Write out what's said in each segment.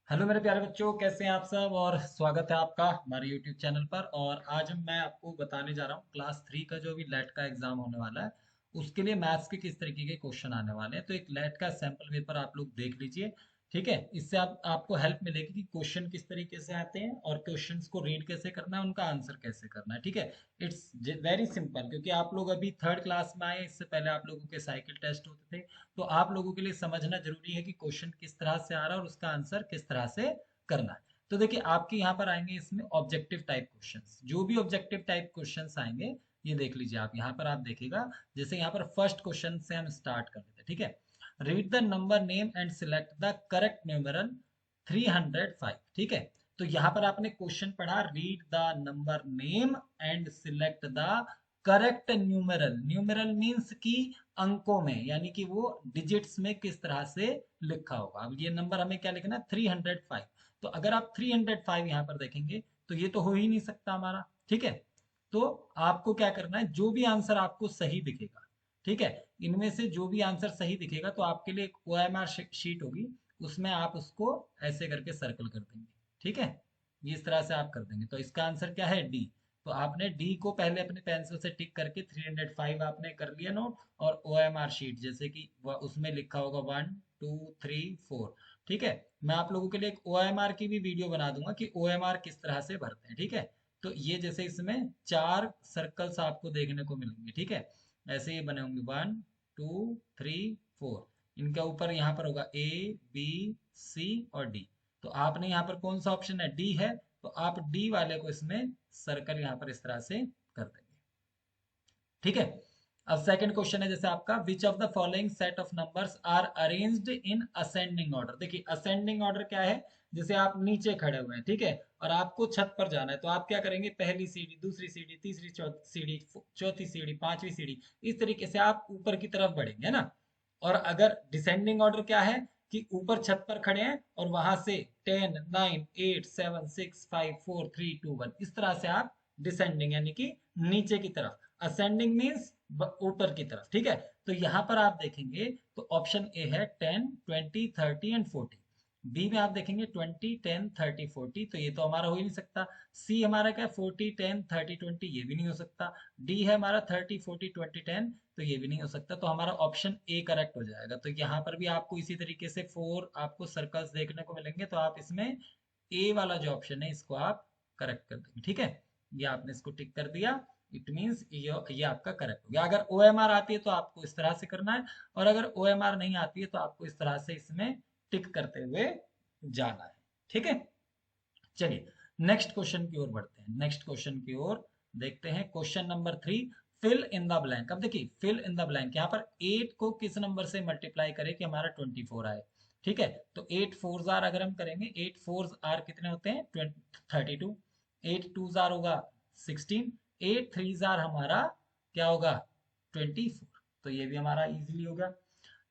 Hello मेरे प्यारे बच्चों, कैसे हैं आप सब। और स्वागत है आपका हमारे यूट्यूब चैनल पर। और आज मैं आपको बताने जा रहा हूँ क्लास 3 का जो भी लेट का एग्जाम होने वाला है उसके लिए मैथ्स के किस तरीके के क्वेश्चन आने वाले हैं। तो एक लेट का सैंपल पेपर आप लोग देख लीजिए। ठीक है, इससे आपको हेल्प मिलेगी कि क्वेश्चन किस तरीके से आते हैं और क्वेश्चंस को रीड कैसे करना है, उनका आंसर कैसे करना है। ठीक है, इट्स वेरी सिंपल, क्योंकि आप लोग अभी थर्ड क्लास में आए, इससे पहले आप लोगों के साइकिल टेस्ट होते थे। तो आप लोगों के लिए समझना जरूरी है कि क्वेश्चन किस तरह से आ रहा है और उसका आंसर किस तरह से करना है। तो देखिए, आपके यहाँ पर आएंगे इसमें ऑब्जेक्टिव टाइप क्वेश्चंस। जो भी ऑब्जेक्टिव टाइप क्वेश्चंस आएंगे ये देख लीजिए आप यहाँ पर। आप देखिएगा, जैसे यहाँ पर फर्स्ट क्वेश्चन से हम स्टार्ट कर लेते हैं। ठीक है, read the number name and select the correct numeral 305। ठीक है, तो यहाँ पर आपने क्वेश्चन पढ़ा, read the number name and select the correct numeral. Numeral means की अंकों में, यानी कि वो डिजिट्स में किस तरह से लिखा होगा। अब ये नंबर हमें क्या लिखना है, 305। तो अगर आप 305 यहाँ पर देखेंगे तो ये तो हो ही नहीं सकता हमारा। ठीक है, तो आपको क्या करना है, जो भी आंसर आपको सही दिखेगा, ठीक है, इनमें से जो भी आंसर सही दिखेगा तो आपके लिए एक OMR शीट होगी, उसमें आप उसको ऐसे करके सर्कल कर देंगे। ठीक है, ये इस तरह से आप कर देंगे। तो इसका आंसर क्या है, डी। तो आपने डी को पहले अपने पेंसिल से टिक करके 305 आपने कर लिया नोट। और OMR शीट जैसे कि उसमें लिखा होगा 1 2 3 4। ठीक है, मैं आप लोगों के लिए एक OMR की भी वीडियो बना दूंगा कि OMR किस तरह से भरते हैं। ठीक है, तो ये जैसे इसमें चार सर्कल्स आपको देखने को मिलेंगे। ठीक है, ऐसे ये बने होंगे 1 2 3 4। इनके ऊपर यहाँ पर होगा A B C और डी। तो आपने यहाँ पर कौन सा ऑप्शन है, डी है, तो आप डी वाले को इसमें सर्कल यहाँ पर इस तरह से कर देंगे। ठीक है, अब सेकंड क्वेश्चन है जैसे आपका, which of the following set of numbers are arranged in ascending order. देखिए, असेंडिंग ऑर्डर क्या है, जैसे आप नीचे खड़े हुए हैं, ठीक है, और आपको छत पर जाना है, तो आप क्या करेंगे, पहली सीढ़ी, दूसरी सीढ़ी, तीसरी चौथी सीढ़ी, चौथी सीढ़ी, पांचवी सीढ़ी, इस तरीके से आप ऊपर की तरफ बढ़ेंगे ना। और अगर डिसेंडिंग ऑर्डर क्या है, कि ऊपर छत पर खड़े हैं और वहां से 10 9 8 7 6 5 4 3 2 1, इस तरह से आप डिसेंडिंग यानी कि नीचे की तरफ। असेंडिंग मीन्स ऊपर की तरफ। ठीक है, तो यहां पर आप देखेंगे तो ऑप्शन ए है 10 20 30 एंड 40। बी में आप देखेंगे 20 10 30 40, तो ये तो हमारा हो ही नहीं सकता। सी हमारा क्या, 40 10 30 20, ये भी नहीं हो सकता। डी है हमारा 30 40 20 10, तो ये भी नहीं हो सकता। तो हमारा ऑप्शन ए करेक्ट हो जाएगा। तो यहाँ पर भी आपको इसी तरीके से 4 आपको सर्कल्स देखने को मिलेंगे, तो आप इसमें ए वाला जो ऑप्शन है इसको आप करेक्ट कर देंगे। ठीक है, ये आपने इसको टिक कर दिया, इट मीन्स ये आपका करेक्ट हो गया। अगर OMR आती है तो आपको इस तरह से करना है, और अगर OMR नहीं आती है तो आपको इस तरह से इसमें टिक करते हुए जाना है। ठीक है, चलिए नेक्स्ट क्वेश्चन की ओर बढ़ते हैं। नेक्स्ट क्वेश्चन की ओर देखते हैं, question number 3, fill in the blank. अब देखिए, फिल इन द ब्लैंक, यहाँ पर 8 को किस नंबर से मल्टीप्लाई करें कि हमारा 24 आए। ठीक है, तो 8 4 आर अगर हम करेंगे, 8 4 आर कितने होते हैं, 32। 8 2 आर होगा 16। 8 3 आर हमारा क्या होगा, 24। तो ये भी हमारा इजीली होगा।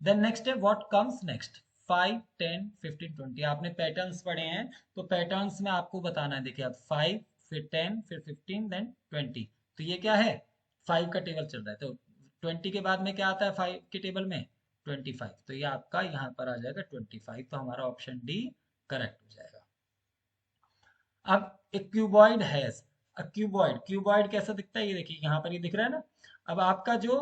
देन नेक्स्ट है, व्हाट कम्स नेक्स्ट, 5 10 15 20। आपने पैटर्न्स पढ़े हैं, तो पैटर्न्स में आपको बताना है। देखिए, अब 5 फिर 10 फिर 15 देन 20। तो ये क्या है, 5 का टेबल चल रहा है, तो 20 के बाद में क्या आता है 5 के टेबल में, 25। तो ये आपका यहाँ पर आ जाएगा 25। तो हमारा ऑप्शन डी करेक्ट हो जाएगा। अब एक क्यूबॉइड है, क्यूबॉइड, क्यूबॉइड कैसा दिखता है, ये देखिए यहाँ पर ये दिख रहा है ना। अब आपका जो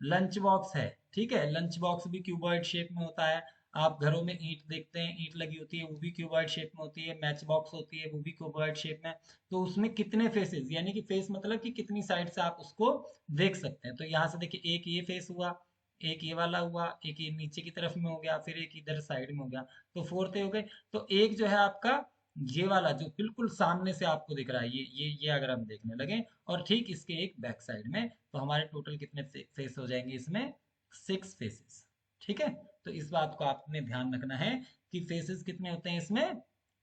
लंच बॉक्स है, ठीक है, लंच बॉक्स भी क्यूबॉइड शेप में होता है। आप घरों में ईंट देखते हैं, ईंट लगी होती है, वो भी क्यूबॉइड शेप में होती है। मैच बॉक्स होती है, वो भी क्यूबॉइड शेप में। तो उसमें कितने फेसेस, यानी कि फेस मतलब कि कितनी साइड से आप उसको देख सकते हैं। तो यहाँ से देखिए, एक ये फेस हुआ, एक ये वाला हुआ, एक ये नीचे की तरफ में हो गया, फिर एक इधर साइड में हो गया, तो 4 हो गए। तो एक जो है आपका ये वाला जो बिल्कुल सामने से आपको दिख रहा है, ये अगर हम देखने लगे, और ठीक इसके एक बैक साइड में, तो हमारे टोटल कितने फेस हो जाएंगे इसमें, 6 फेसेस। ठीक है, तो इस बात को आपने ध्यान रखना है कि फेसेस कितने होते हैं इसमें,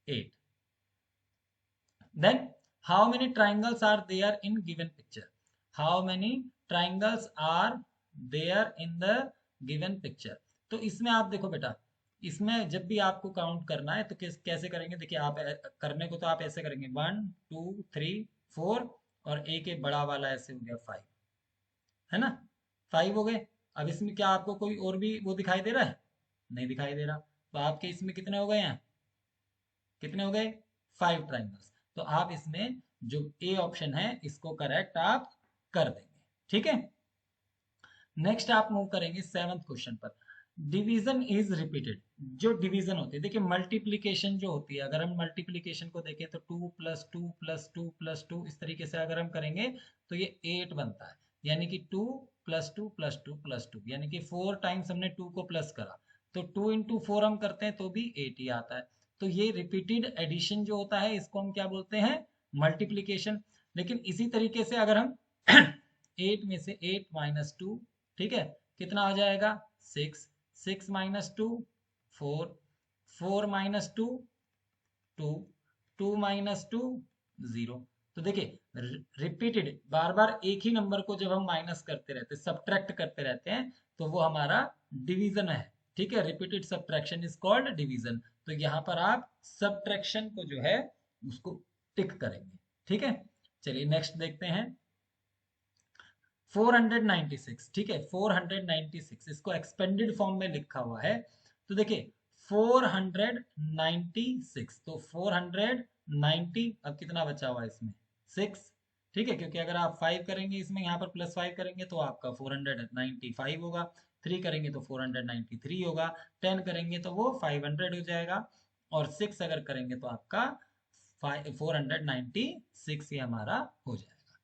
8। Then, how many triangles are there in given picture. How many triangles are there in the given picture. तो इसमें आप देखो बेटा, इसमें जब भी आपको काउंट करना है तो कैसे करेंगे, देखिए आप करने को तो आप ऐसे करेंगे 1 2 3 4, और एक एक बड़ा वाला ऐसे हो गया 5, है ना, 5 हो गए। अब इसमें क्या आपको कोई और भी वो दिखाई दे रहा है, नहीं दिखाई दे रहा। तो आपके इसमें कितने हो गए हैं, कितने हो गए? 5 ट्राइंगल्स। तो आप इसमें जो ए ऑप्शन है इसको करेक्ट आप कर देंगे। ठीक है, नेक्स्ट आप मूव करेंगे 7th क्वेश्चन पर। Division is repeated. जो डिवीजन होती है, देखिए मल्टीप्लीकेशन जो होती है, अगर हम मल्टीप्लीकेशन को देखें तो 2 प्लस 2 प्लस 2 प्लस 2 इस तरीके से अगर हम करेंगे तो ये 8 बनता है, यानी कि 2 प्लस 2 प्लस 2 प्लस 2, यानी कि 4 टाइम्स हमने 2 को प्लस करा, तो 2 इंटू 4 हम करते हैं तो भी 8 ही आता है। तो ये रिपीटेड एडिशन जो होता है इसको हम क्या बोलते हैं? मल्टीप्लीकेशन। लेकिन इसी तरीके से अगर हम 8 में से 8 माइनस 2, ठीक है, कितना आ जाएगा? 6, 6 माइनस 2 4, 4 माइनस 2 2, 2 माइनस 2 0। तो देखिए रिपीटेड, बार बार एक ही नंबर को जब हम माइनस करते रहते हैं, सब्ट्रैक्ट करते रहते हैं, तो वो हमारा डिवीजन है। ठीक है, repeated subtraction is called division. तो यहाँ पर आप सब्ट्रैक्शन को जो है उसको टिक करेंगे। ठीक है, चलिए नेक्स्ट देखते हैं 496। ठीक है, 496 इसको एक्सपेंडेड फॉर्म में लिखा हुआ है। तो देखिए 496, तो 490, अब कितना बचा हुआ है इसमें? 6। ठीक है, क्योंकि अगर आप 5 करेंगे इसमें, यहाँ पर प्लस 5 करेंगे तो आपका 495 होगा, 3 करेंगे तो 493 होगा, 10 करेंगे तो वो 500 हो जाएगा, और 6 अगर करेंगे तो आपका 496 ये हमारा हो जाएगा।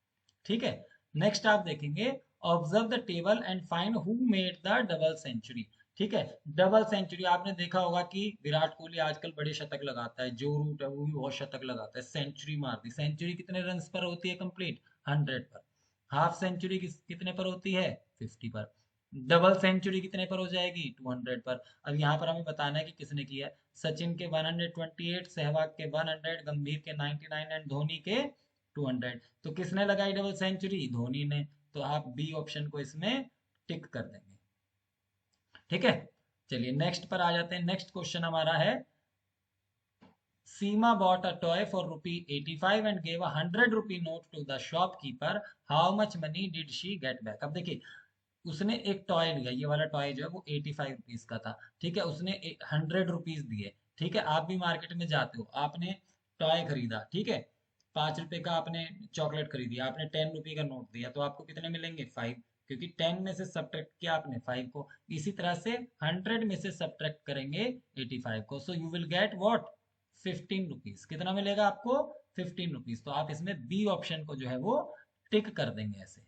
ठीक है, नेक्स्ट आप देखेंगे observe the table and find who made the double century. ठीक है, डबल सेंचुरी आपने देखा होगा कि विराट कोहली आजकल बड़े शतक लगाता है, जो रूट है वो भी बहुत शतक लगाता है, सेंचुरी मार दी। सेंचुरी कितने रन पर होती है कंप्लीट? 100 पर। हाफ सेंचुरी कितने पर होती है? 50 पर। डबल सेंचुरी कितने पर हो जाएगी? 200 पर। अब यहाँ पर हमें बताना है कि किसने किया है। सचिन के 128, सहवाग के 100, गंभीर के 99 एंड धोनी के 200। तो किसने लगाई डबल सेंचुरी? धोनी ने। तो आप बी ऑप्शन को इसमें टिक कर देंगे। ठीक है, चलिए नेक्स्ट पर आ जाते हैं। नेक्स्ट क्वेश्चन हमारा है सीमा bought a toy for ₹85 and gave a ₹100 note to the shopkeeper. How much money did she get back? अब देखिए उसने एक टॉय लिया, ये वाला टॉय जो है वो 85 रुपीज का था। ठीक है, उसने 100 रुपीज दिए। ठीक है, आप भी मार्केट में जाते हो, आपने टॉय खरीदा, ठीक है, 5 रुपए का आपने चॉकलेट खरीदी, आपने 10 रुपए का नोट दिया, तो आपको कितने मिलेंगे? 5, क्योंकि 10 में से सब्ट्रैक्ट किया आपने 5 को। इसी तरह से 100 में से सब्ट्रैक्ट करेंगे 85 को, so you will get what? 15 rupees. कितना मिलेगा आपको? 15 रुपीज। तो आप इसमें बी ऑप्शन को जो है वो टिक कर देंगे ऐसे।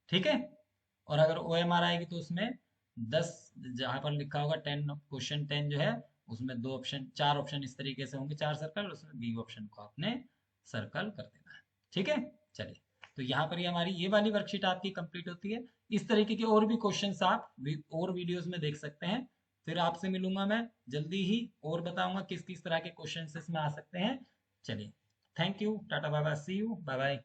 ठीक है, और अगर ओ एम आर आएगी तो उसमें 10, जहां पर लिखा होगा 10, क्वेश्चन 10 जो है उसमें 2 ऑप्शन, 4 ऑप्शन इस तरीके से होंगे, 4 सर्कल, उसमें बी ऑप्शन को आपने सर्कल कर देना है। ठीक है, चलिए, तो यहाँ पर ये हमारी ये वाली वर्कशीट आपकी कंप्लीट होती है। इस तरीके के और भी क्वेश्चंस आप और वीडियोस में देख सकते हैं। फिर आपसे मिलूंगा मैं जल्दी ही, और बताऊंगा किस किस तरह के क्वेश्चन इसमें आ सकते हैं। चलिए, थैंक यू, टाटा bye bye, see you, bye bye.